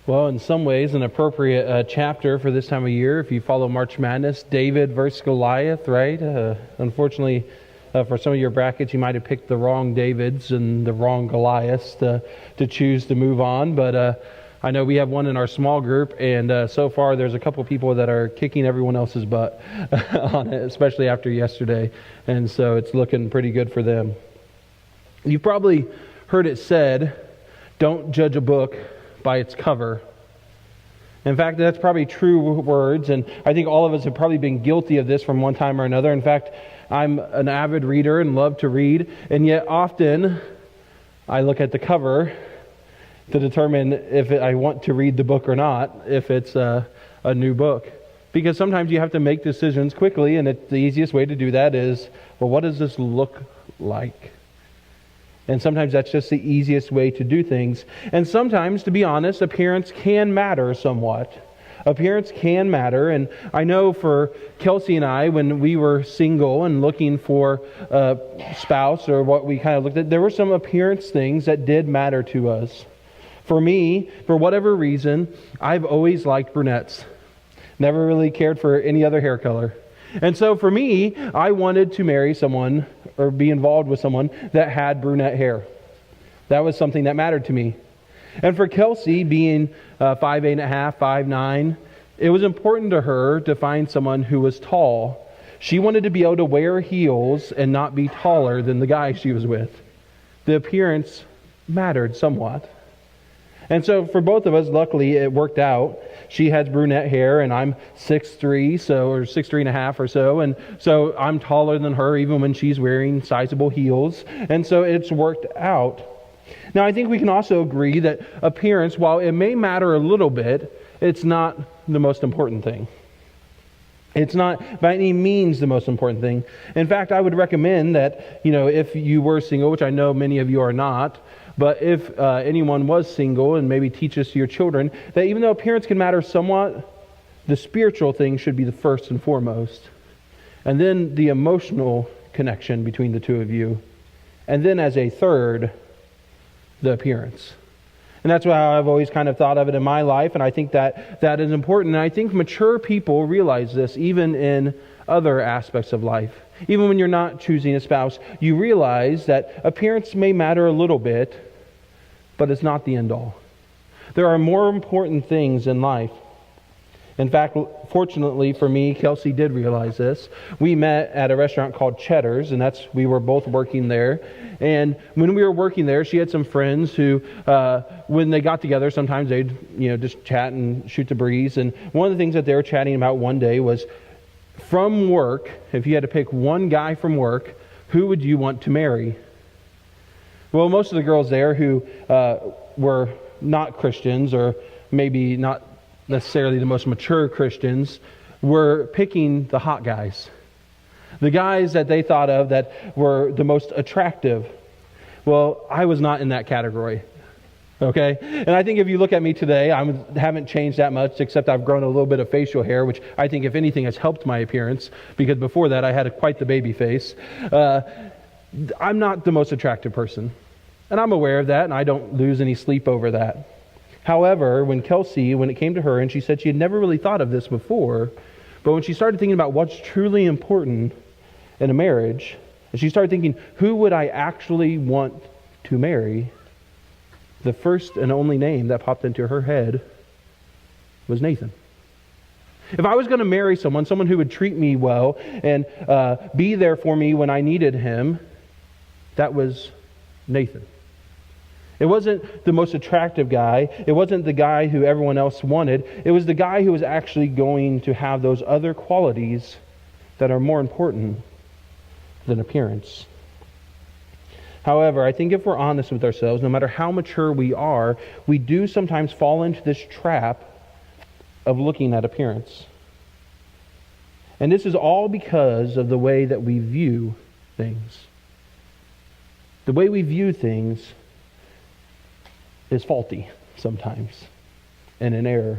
Well, in some ways, an appropriate chapter for this time of year. If you follow March Madness, David versus Goliath, right? Unfortunately, for some of your brackets, you might have picked the wrong Davids and the wrong Goliaths to choose to move on. But I know we have one in our small group, and so far there's a couple people that are kicking everyone else's butt on it, especially after yesterday. And so it's looking pretty good for them. You've probably heard it said, don't judge a book by its cover. In fact, that's probably true words, and I think all of us have probably been guilty of this from one time or another. In fact, I'm an avid reader and love to read, and yet often I look at the cover to determine if I want to read the book or not, if it's a new book. Because sometimes you have to make decisions quickly, and the easiest way to do that is, well, what does this look like? And sometimes that's just the easiest way to do things. And sometimes, to be honest, appearance can matter somewhat. Appearance can matter. And I know for Kelsey and I, when we were single and looking for a spouse or what we kind of looked at, there were some appearance things that did matter to us. For me, for whatever reason, I've always liked brunettes. Never really cared for any other hair color. And so for me, I wanted to marry someone or be involved with someone that had brunette hair. That was something that mattered to me. And for Kelsey, being 5'8.5", 5'9", it was important to her to find someone who was tall. She wanted to be able to wear heels and not be taller than the guy she was with. The appearance mattered somewhat. And so for both of us, luckily, it worked out. She has brunette hair, and I'm 6'3", or 6'3.5" or so, and so I'm taller than her even when she's wearing sizable heels, and so it's worked out. Now, I think we can also agree that appearance, while it may matter a little bit, it's not the most important thing. It's not by any means the most important thing. In fact, I would recommend that, if you were single, which I know many of you are not, but if anyone was single, and maybe teach this to your children, that even though appearance can matter somewhat, the spiritual thing should be the first and foremost. And then the emotional connection between the two of you. And then as a third, the appearance. And that's how I've always kind of thought of it in my life, and I think that is important. And I think mature people realize this even in other aspects of life. Even when you're not choosing a spouse, you realize that appearance may matter a little bit, but it's not the end all. There are more important things in life. In fact, fortunately for me, Kelsey did realize this. We met at a restaurant called Cheddar's, and we were both working there. And when we were working there, she had some friends who, when they got together, sometimes they'd just chat and shoot the breeze. And one of the things that they were chatting about one day was, from work, if you had to pick one guy from work, who would you want to marry? Well, most of the girls there who were not Christians, or maybe not necessarily the most mature Christians, were picking the hot guys. The guys that they thought of that were the most attractive. Well, I was not in that category. Okay? And I think if you look at me today, I haven't changed that much, except I've grown a little bit of facial hair, which I think, if anything, has helped my appearance, because before that I had quite the baby face. I'm not the most attractive person. And I'm aware of that, and I don't lose any sleep over that. However, when it came to her, and she said she had never really thought of this before, but when she started thinking about what's truly important in a marriage, and she started thinking, who would I actually want to marry? The first and only name that popped into her head was Nathan. If I was going to marry someone who would treat me well and be there for me when I needed him, that was Nathan. It wasn't the most attractive guy. It wasn't the guy who everyone else wanted. It was the guy who was actually going to have those other qualities that are more important than appearance. However, I think if we're honest with ourselves, no matter how mature we are, we do sometimes fall into this trap of looking at appearance. And this is all because of the way that we view things. The way we view things is faulty sometimes and in error.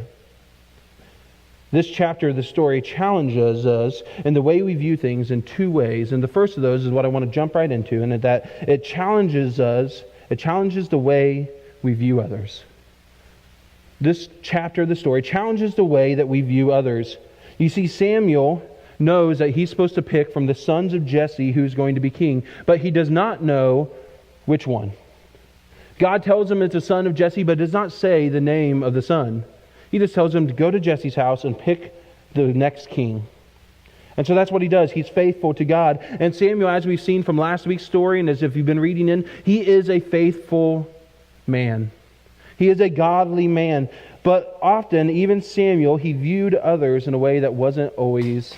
This chapter of the story challenges us in the way we view things in two ways. And the first of those is what I want to jump right into, and that it challenges us, it challenges the way we view others. this chapter of the story challenges the way that we view others. You see, Samuel knows that he's supposed to pick from the sons of Jesse who's going to be king, but he does not know which one. God tells him it's a son of Jesse, but does not say the name of the son. He just tells him to go to Jesse's house and pick the next king. And so that's what he does. He's faithful to God. And Samuel, as we've seen from last week's story, and as if you've been reading in, he is a faithful man. He is a godly man. But often, even Samuel, he viewed others in a way that wasn't always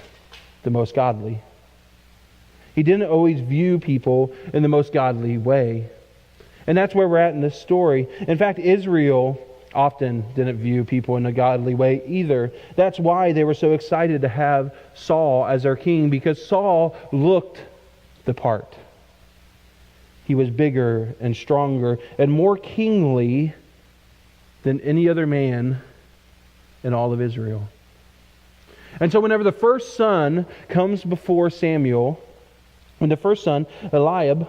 the most godly. He didn't always view people in the most godly way. And that's where we're at in this story. In fact, Israel often didn't view people in a godly way either. That's why they were so excited to have Saul as their king, because Saul looked the part. He was bigger and stronger and more kingly than any other man in all of Israel. And so whenever the first son comes before Samuel, when the first son, Eliab,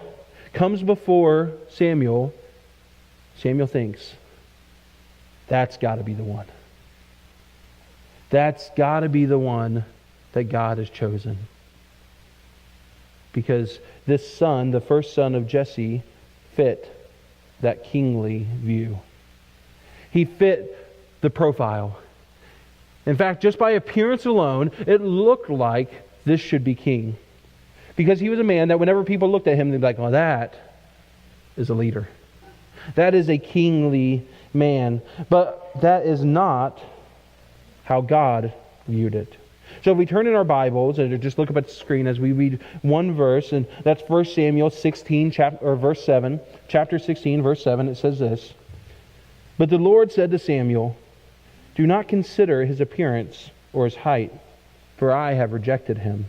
comes before Samuel, Samuel thinks, that's got to be the one. That's got to be the one that God has chosen. Because this son, the first son of Jesse, fit that kingly view. He fit the profile. In fact, just by appearance alone, it looked like this should be king. Because he was a man that whenever people looked at him, they'd be like, oh, that is a leader. That is a kingly man. But that is not how God viewed it. So if we turn in our Bibles and just look up at the screen as we read one verse, and that's 1 Samuel 16, verse 7. Chapter 16, verse 7, it says this. But the Lord said to Samuel, do not consider his appearance or his height, for I have rejected him.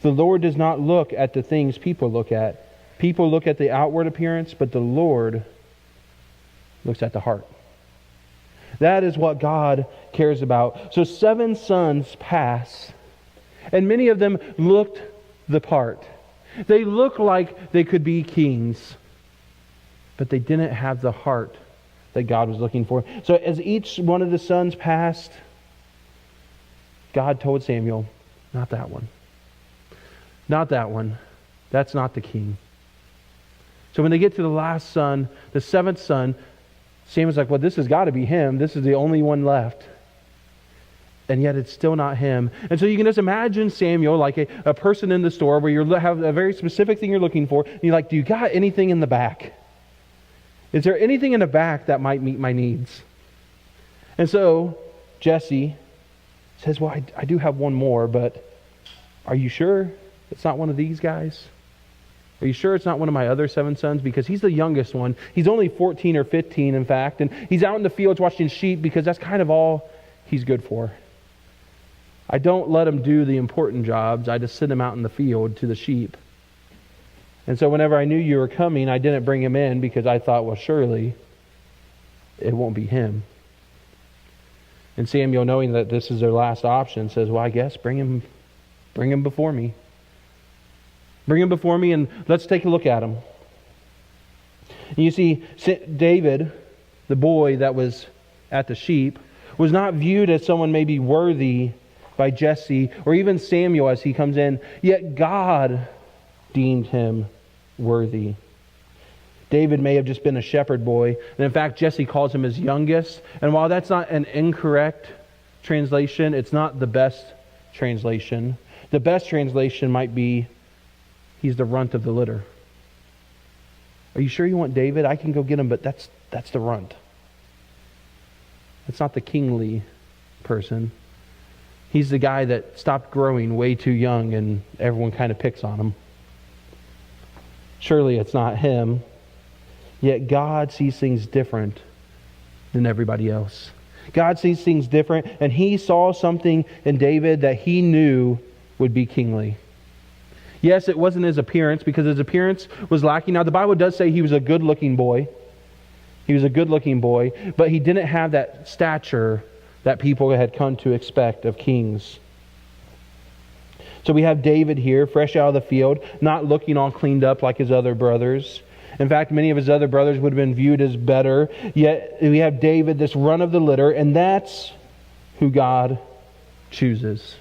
The Lord does not look at the things people look at. People look at the outward appearance, but the Lord looks at the heart. That is what God cares about. So 7 sons pass, and many of them looked the part. They looked like they could be kings, but they didn't have the heart that God was looking for. So as each one of the sons passed, God told Samuel, not that one. Not that one. That's not the king. So when they get to the last son, the 7th son, Samuel's like, well, this has got to be him. This is the only one left. And yet it's still not him. And so you can just imagine Samuel like a person in the store where you have a very specific thing you're looking for. And you're like, do you got anything in the back? Is there anything in the back that might meet my needs? And so Jesse says, well, I do have one more, but are you sure it's not one of these guys? Are you sure it's not one of my other 7 sons? Because he's the youngest one. He's only 14 or 15, in fact. And he's out in the fields watching sheep because that's kind of all he's good for. I don't let him do the important jobs. I just send him out in the field to the sheep. And so whenever I knew you were coming, I didn't bring him in because I thought, well, surely it won't be him. And Samuel, knowing that this is their last option, says, well, I guess bring him before me. Bring him before me and let's take a look at him. And you see, David, the boy that was at the sheep, was not viewed as someone maybe worthy by Jesse or even Samuel as he comes in, yet God deemed him worthy. David may have just been a shepherd boy, and in fact Jesse calls him his youngest, and while that's not an incorrect translation, it's not the best translation. The best translation might be, he's the runt of the litter. Are you sure you want David? I can go get him, but that's the runt. It's not the kingly person. He's the guy that stopped growing way too young and everyone kind of picks on him. Surely it's not him. Yet God sees things different than everybody else. God sees things different, and He saw something in David that He knew would be kingly. Yes, it wasn't his appearance, because his appearance was lacking. Now, the Bible does say he was a good-looking boy. He was a good-looking boy, but he didn't have that stature that people had come to expect of kings. So we have David here, fresh out of the field, not looking all cleaned up like his other brothers. In fact, many of his other brothers would have been viewed as better. Yet we have David, this run of the litter, and that's who God chooses.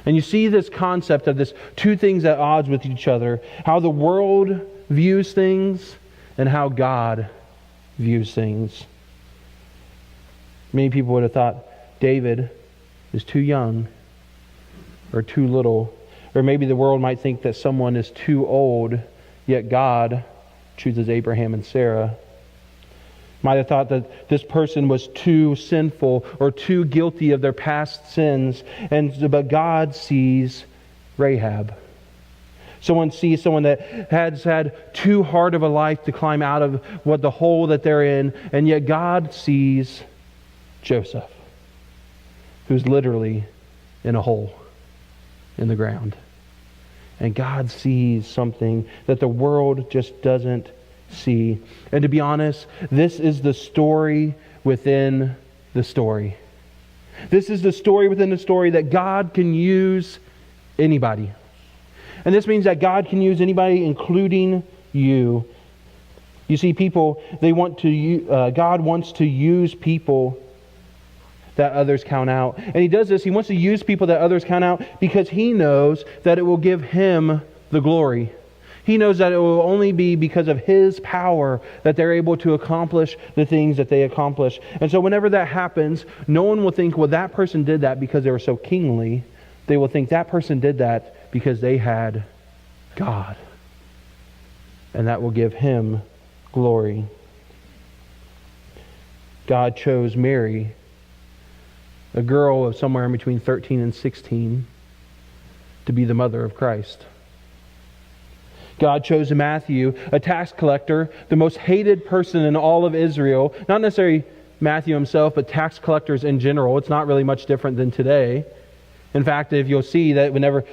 And you see this concept of this two things at odds with each other. How the world views things and how God views things. Many people would have thought David is too young or too little. Or maybe the world might think that someone is too old, yet God chooses Abraham and Sarah. Might have thought that this person was too sinful or too guilty of their past sins, but God sees Rahab. Someone sees someone that has had too hard of a life to climb out of what the hole that they're in, and yet God sees Joseph, who's literally in a hole in the ground. And God sees something that the world just doesn't see. And to be honest, this is the story within the story. This is the story within the story that God can use anybody. And this means that God can use anybody, including you. You see, people, God wants to use people that others count out. And He does this, He wants to use people that others count out because He knows that it will give Him the glory. He knows that it will only be because of His power that they're able to accomplish the things that they accomplish. And so whenever that happens, no one will think, well, that person did that because they were so kingly. They will think that person did that because they had God. And that will give Him glory. God chose Mary, a girl of somewhere in between 13 and 16, to be the mother of Christ. God chose Matthew, a tax collector, the most hated person in all of Israel. Not necessarily Matthew himself, but tax collectors in general. It's not really much different than today. In fact, if you'll see that whenever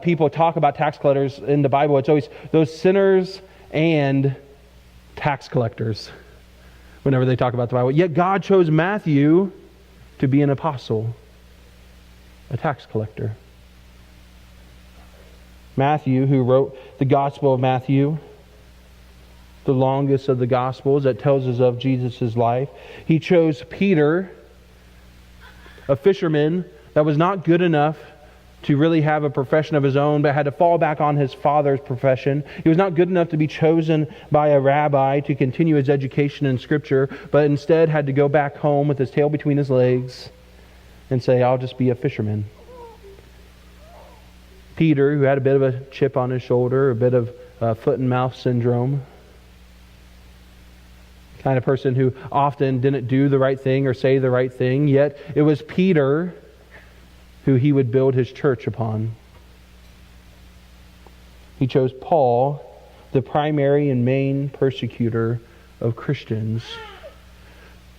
people talk about tax collectors in the Bible, it's always those sinners and tax collectors whenever they talk about the Bible. Yet God chose Matthew to be an apostle, a tax collector. Matthew, who wrote the Gospel of Matthew, the longest of the Gospels that tells us of Jesus' life. He chose Peter, a fisherman that was not good enough to really have a profession of his own, but had to fall back on his father's profession. He was not good enough to be chosen by a rabbi to continue his education in Scripture, but instead had to go back home with his tail between his legs and say, I'll just be a fisherman. Peter, who had a bit of a chip on his shoulder, a bit of foot and mouth syndrome, kind of person who often didn't do the right thing or say the right thing, yet it was Peter who he would build his church upon. He chose Paul, the primary and main persecutor of Christians.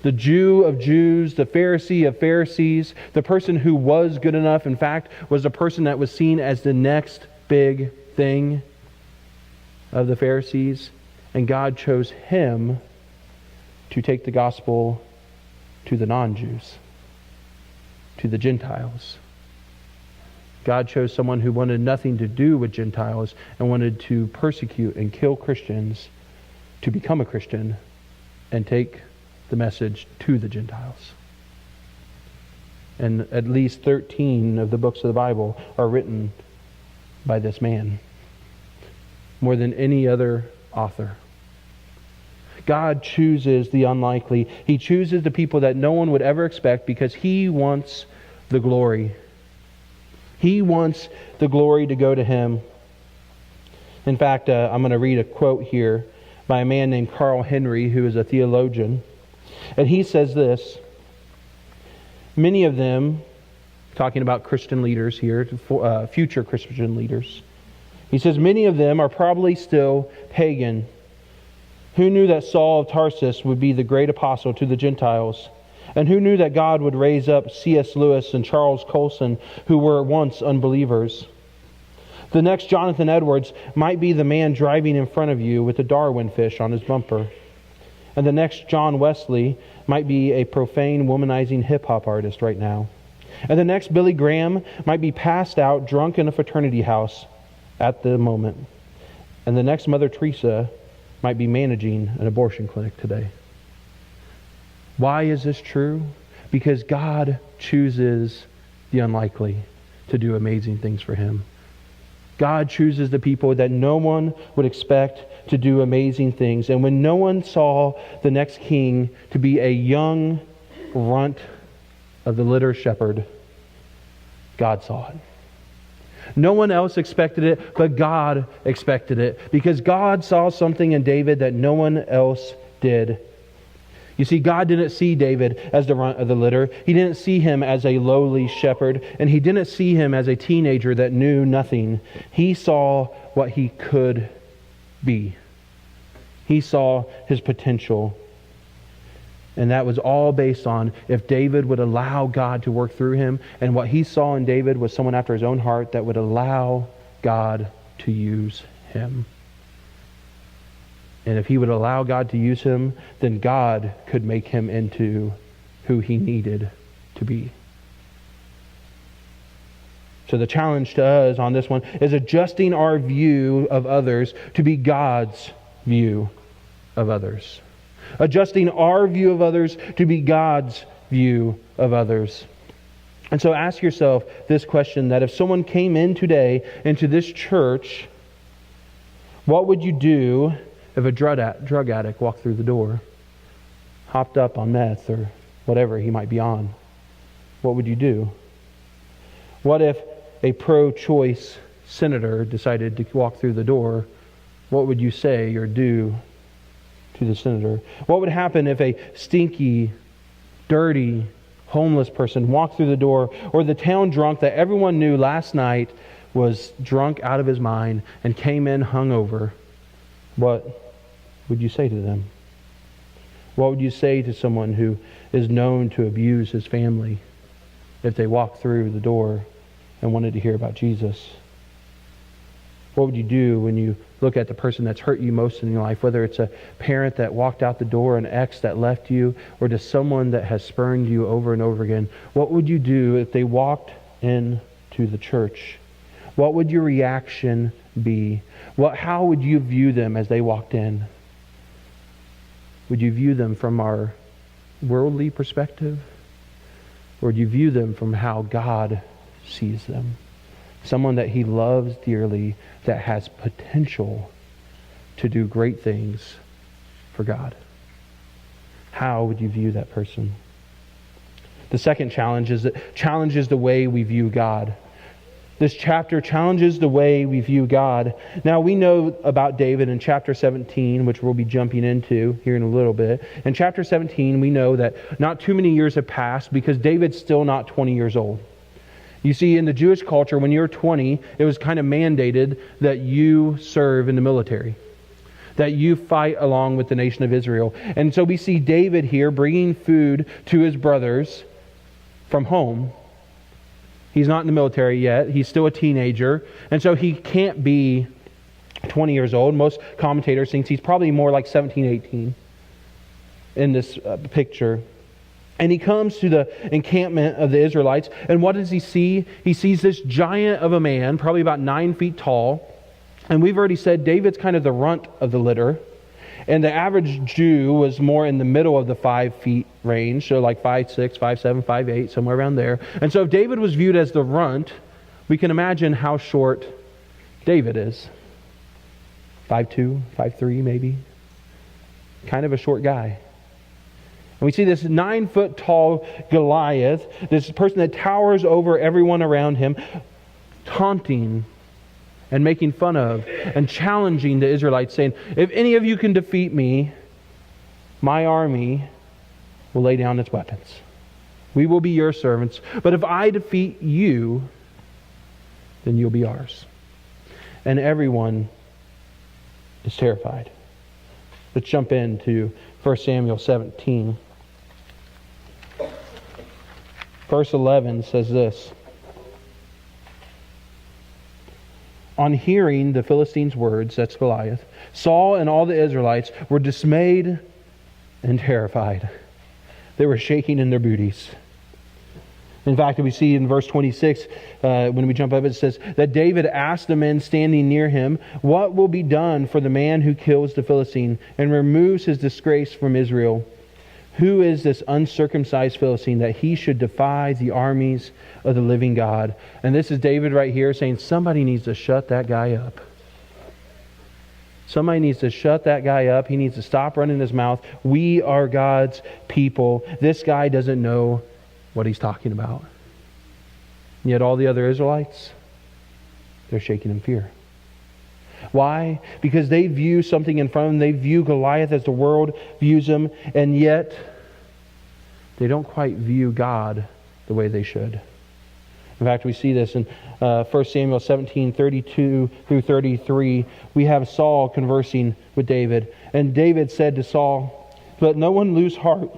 The Jew of Jews, the Pharisee of Pharisees, the person who was good enough, in fact, was the person that was seen as the next big thing of the Pharisees. And God chose him to take the gospel to the non-Jews, to the Gentiles. God chose someone who wanted nothing to do with Gentiles and wanted to persecute and kill Christians to become a Christian and take the message to the Gentiles. And at least 13 of the books of the Bible are written by this man, more than any other author. God chooses the unlikely. He chooses the people that no one would ever expect because He wants the glory. He wants the glory to go to Him. In fact, I'm going to read a quote here by a man named Carl Henry, who is a theologian. And he says this: many of them, talking about Christian leaders here, future Christian leaders, he says, many of them are probably still pagan. Who knew that Saul of Tarsus would be the great apostle to the Gentiles? And who knew that God would raise up C.S. Lewis and Charles Colson, who were once unbelievers? The next Jonathan Edwards might be the man driving in front of you with a Darwin fish on his bumper. And the next John Wesley might be a profane, womanizing hip-hop artist right now. And the next Billy Graham might be passed out, drunk in a fraternity house at the moment. And the next Mother Teresa might be managing an abortion clinic today. Why is this true? Because God chooses the unlikely to do amazing things for Him. God chooses the people that no one would expect to do amazing things. And when no one saw the next king to be a young runt of the litter shepherd, God saw it. No one else expected it, but God expected it, because God saw something in David that no one else did. You see, God didn't see David as the runt of the litter. He didn't see him as a lowly shepherd, and He didn't see him as a teenager that knew nothing. He saw what he could be. He saw his potential. And that was all based on if David would allow God to work through him. And what he saw in David was someone after his own heart that would allow God to use him. And if he would allow God to use him, then God could make him into who He needed to be. So the challenge to us on this one is adjusting our view of others to be God's view of others. Adjusting our view of others to be God's view of others. And so ask yourself this question, that if someone came in today into this church, what would you do if a drug addict walked through the door, hopped up on meth or whatever he might be on? What would you do? What if a pro-choice senator decided to walk through the door? What would you say or do to the senator? What would happen if a stinky, dirty, homeless person walked through the door, or the town drunk that everyone knew last night was drunk out of his mind and came in hungover? What would you say to them? What would you say to someone who is known to abuse his family if they walked through the door and wanted to hear about Jesus? What would you do when you look at the person that's hurt you most in your life, whether it's a parent that walked out the door, an ex that left you, or just someone that has spurned you over and over again? What would you do if they walked into the church? What would your reaction be? How would you view them as they walked in? Would you view them from our worldly perspective? Or do you view them from how God sees them? Someone that He loves dearly, that has potential to do great things for God. How would you view that person? The second challenge is that challenges the way we view God. This chapter challenges the way we view God. Now, we know about David in chapter 17, which we'll be jumping into here in a little bit. In chapter 17, we know that not too many years have passed because David's still not 20 years old. You see, in the Jewish culture, when you're 20, it was kind of mandated that you serve in the military, that you fight along with the nation of Israel. And so we see David here bringing food to his brothers from home. He's not in the military yet. He's still a teenager. And so he can't be 20 years old. Most commentators think he's probably more like 17, 18 in this picture. And he comes to the encampment of the Israelites. And what does he see? He sees this giant of a man, probably about 9 feet tall. And we've already said David's kind of the runt of the litter. And the average Jew was more in the middle of the 5 feet range. So like 5'6", 5'7", 5'8", somewhere around there. And so if David was viewed as the runt, we can imagine how short David is. 5'2", 5'3", maybe. Kind of a short guy. And we see this 9 foot tall Goliath, this person that towers over everyone around him, taunting and making fun of and challenging the Israelites, saying, if any of you can defeat me, my army will lay down its weapons. We will be your servants. But if I defeat you, then you'll be ours. And everyone is terrified. Let's jump into 1 Samuel 17. Verse 11 says this. On hearing the Philistines' words, that's Goliath, Saul and all the Israelites were dismayed and terrified. They were shaking in their booties. In fact, we see in verse 26, when we jump up, it says that David asked the men standing near him, "What will be done for the man who kills the Philistine and removes his disgrace from Israel? Who is this uncircumcised Philistine that he should defy the armies of the living God?" And this is David right here saying, somebody needs to shut that guy up. Somebody needs to shut that guy up. He needs to stop running his mouth. We are God's people. This guy doesn't know what he's talking about. And yet all the other Israelites, they're shaking in fear. Why? Because they view something in front of them. They view Goliath as the world views him, and yet they don't quite view God the way they should. In fact, we see this in 1 Samuel 17, 32 through 33. We have Saul conversing with David. And David said to Saul, "Let no one lose heart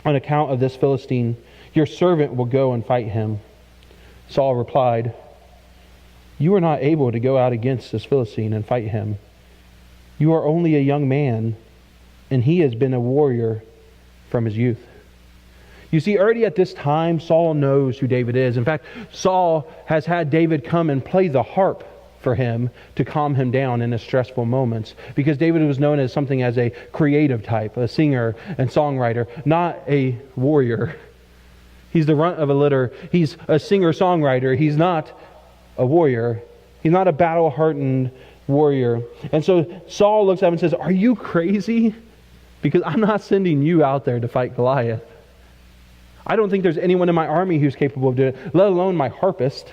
on account of this Philistine. Your servant will go and fight him." Saul replied, "You are not able to go out against this Philistine and fight him. You are only a young man, and he has been a warrior from his youth." You see, already at this time, Saul knows who David is. In fact, Saul has had David come and play the harp for him to calm him down in his stressful moments. Because David was known as something as a creative type, a singer and songwriter, not a warrior. He's the runt of a litter. He's a singer-songwriter. He's not a warrior. He's not a battle-hardened warrior. And so Saul looks at him and says, "Are you crazy? Because I'm not sending you out there to fight Goliath. I don't think there's anyone in my army who's capable of doing it, let alone my harpist.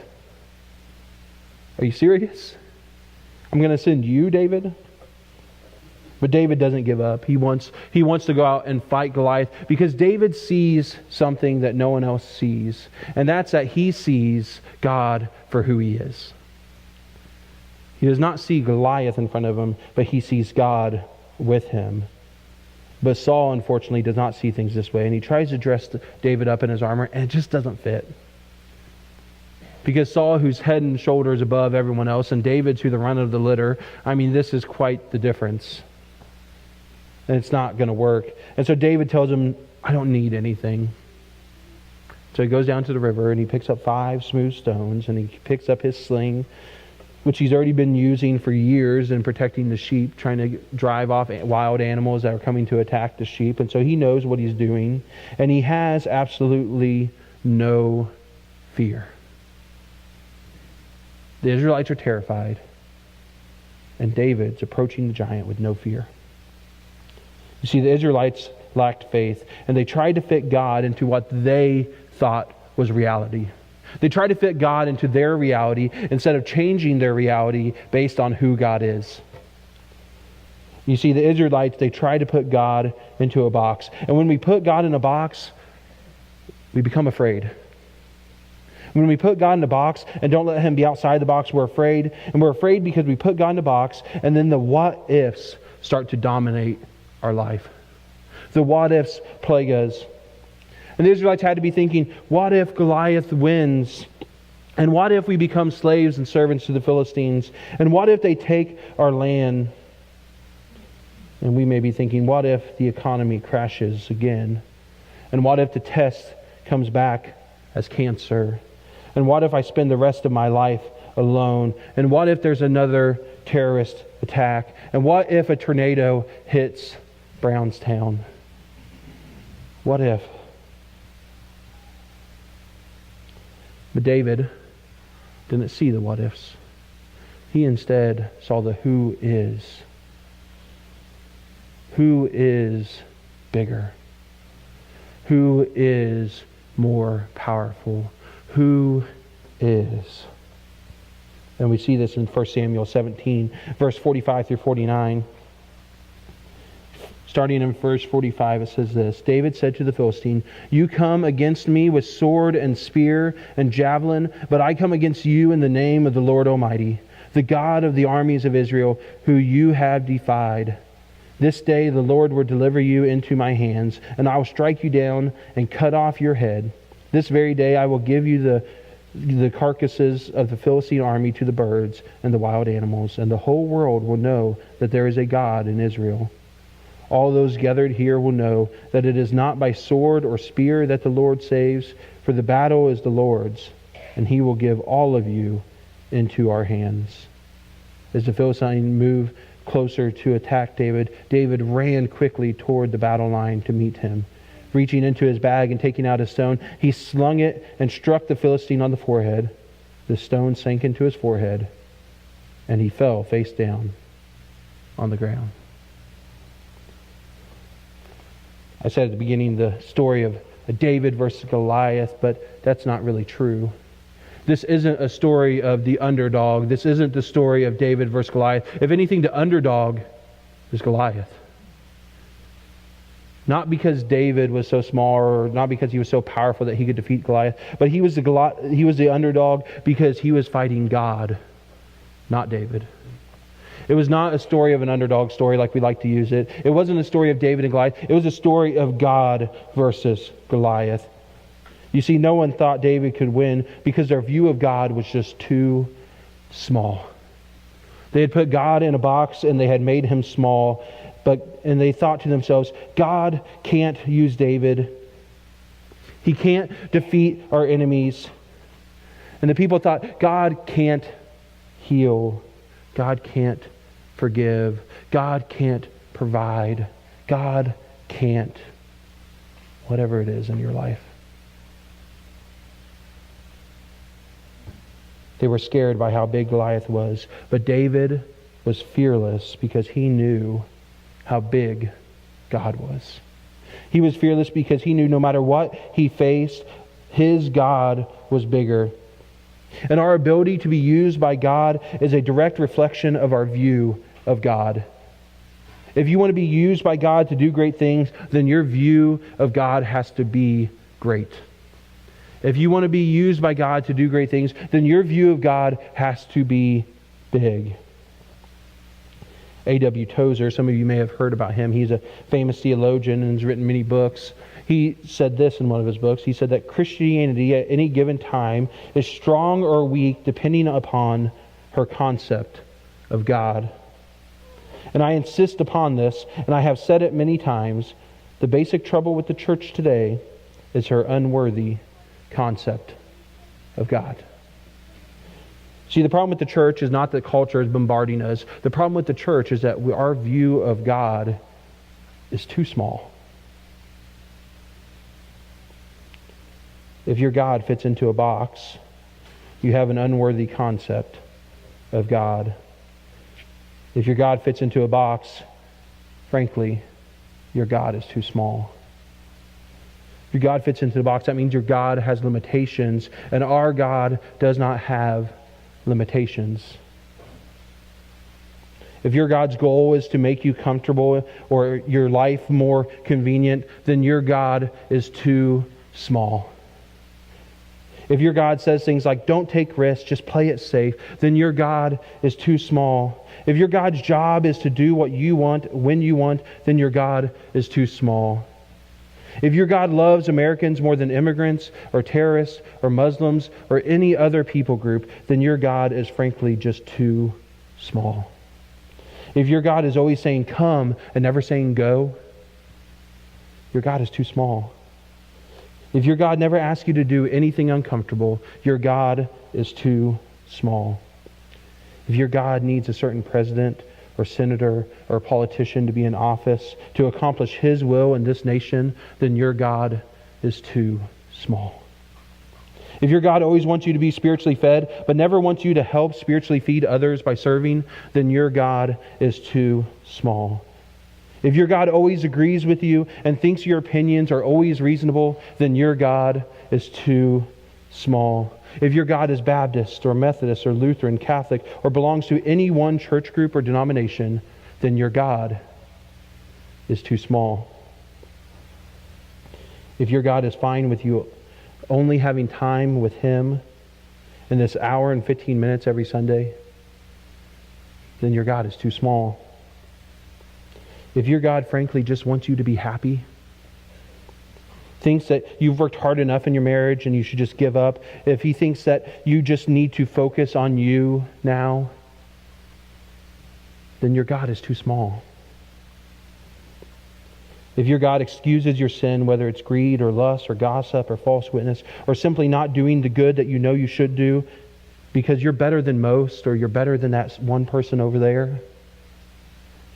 Are you serious? I'm going to send you, David?" But David doesn't give up. He wants to go out and fight Goliath because David sees something that no one else sees. And that's that he sees God for who he is. He does not see Goliath in front of him, but he sees God with him. But Saul, unfortunately, does not see things this way. And he tries to dress David up in his armor, and it just doesn't fit. Because Saul, who's head and shoulders above everyone else, and David's who the runt of the litter, I mean, this is quite the difference. And it's not going to work. And so David tells him, "I don't need anything." So he goes down to the river, and he picks up 5 smooth stones, and he picks up his sling, which he's already been using for years in protecting the sheep, trying to drive off wild animals that are coming to attack the sheep. And so he knows what he's doing, and he has absolutely no fear. The Israelites are terrified, and David's approaching the giant with no fear. You see, the Israelites lacked faith, and they tried to fit God into what they thought was reality. They tried to fit God into their reality instead of changing their reality based on who God is. You see, the Israelites, they tried to put God into a box. And when we put God in a box, we become afraid. When we put God in a box and don't let Him be outside the box, we're afraid. And we're afraid because we put God in a box, and then the what-ifs start to dominate our life. The what-ifs plague us. And the Israelites had to be thinking, what if Goliath wins? And what if we become slaves and servants to the Philistines? And what if they take our land? And we may be thinking, what if the economy crashes again? And what if the test comes back as cancer? And what if I spend the rest of my life alone? And what if there's another terrorist attack? And what if a tornado hits Brownstown? What if? But David didn't see the what ifs. He instead saw the who is. Who is bigger? Who is more powerful? Who is? And we see this in 1 Samuel 17, verse 45 through 49. Starting in verse 45, it says this: David said to the Philistine, "You come against me with sword and spear and javelin, but I come against you in the name of the Lord Almighty, the God of the armies of Israel, who you have defied. This day the Lord will deliver you into my hands, and I will strike you down and cut off your head. This very day I will give you the carcasses of the Philistine army to the birds and the wild animals, and the whole world will know that there is a God in Israel. All those gathered here will know that it is not by sword or spear that the Lord saves, for the battle is the Lord's, and he will give all of you into our hands." As the Philistine moved closer to attack David, David ran quickly toward the battle line to meet him. Reaching into his bag and taking out a stone, he slung it and struck the Philistine on the forehead. The stone sank into his forehead, and he fell face down on the ground. I said at the beginning the story of David versus Goliath, but that's not really true. This isn't a story of the underdog. This isn't the story of David versus Goliath. If anything, the underdog is Goliath. Not because David was so small or not because he was so powerful that he could defeat Goliath, but he was the underdog because he was fighting God, not David. It was not a story of an underdog story like we like to use it. It wasn't a story of David and Goliath. It was a story of God versus Goliath. You see, no one thought David could win because their view of God was just too small. They had put God in a box and they had made him small, and they thought to themselves, God can't use David. He can't defeat our enemies. And the people thought, God can't heal. God can't forgive. God can't provide. God can't whatever it is in your life. They were scared by how big Goliath was. But David was fearless because he knew how big God was. He was fearless because he knew no matter what he faced, his God was bigger. And our ability to be used by God is a direct reflection of our view of God. If you want to be used by God to do great things, then your view of God has to be great. If you want to be used by God to do great things, then your view of God has to be big. A.W. Tozer, some of you may have heard about him. He's a famous theologian and has written many books. He said this in one of his books. He said that Christianity at any given time is strong or weak depending upon her concept of God. And I insist upon this, and I have said it many times, the basic trouble with the church today is her unworthy concept of God. See, the problem with the church is not that culture is bombarding us. The problem with the church is that our view of God is too small. If your God fits into a box, you have an unworthy concept of God. If your God fits into a box, frankly, your God is too small. If your God fits into the box, that means your God has limitations, and our God does not have limitations. If your God's goal is to make you comfortable or your life more convenient, then your God is too small. If your God says things like, don't take risks, just play it safe, then your God is too small. If your God's job is to do what you want, when you want, then your God is too small. If your God loves Americans more than immigrants or terrorists or Muslims or any other people group, then your God is frankly just too small. If your God is always saying come and never saying go, your God is too small. If your God never asks you to do anything uncomfortable, your God is too small. If your God needs a certain president or senator or politician to be in office to accomplish his will in this nation, then your God is too small. If your God always wants you to be spiritually fed, but never wants you to help spiritually feed others by serving, then your God is too small. If your God always agrees with you and thinks your opinions are always reasonable, then your God is too small. If your God is Baptist or Methodist or Lutheran, Catholic, or belongs to any one church group or denomination, then your God is too small. If your God is fine with you only having time with Him in this hour and 15 minutes every Sunday, then your God is too small. If your God, frankly, just wants you to be happy, thinks that you've worked hard enough in your marriage and you should just give up, if He thinks that you just need to focus on you now, then your God is too small. If your God excuses your sin, whether it's greed or lust or gossip or false witness, or simply not doing the good that you know you should do because you're better than most or you're better than that one person over there,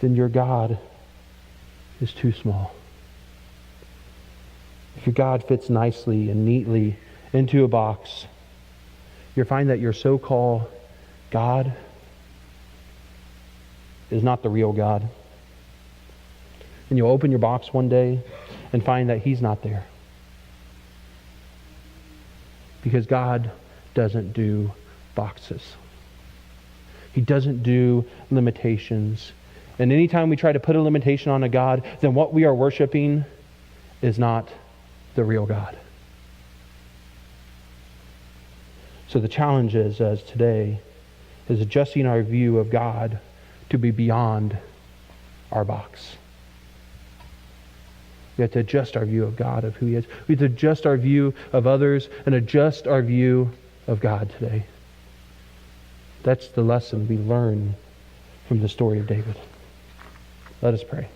then your God is too small. If your God fits nicely and neatly into a box, you'll find that your so-called God is not the real God. And you'll open your box one day and find that He's not there. Because God doesn't do boxes. He doesn't do limitations. And anytime we try to put a limitation on a God, then what we are worshiping is not the real God. So the challenge is, as today, is adjusting our view of God to be beyond our box. We have to adjust our view of God, of who He is. We have to adjust our view of others and adjust our view of God today. That's the lesson we learn from the story of David. Let us pray.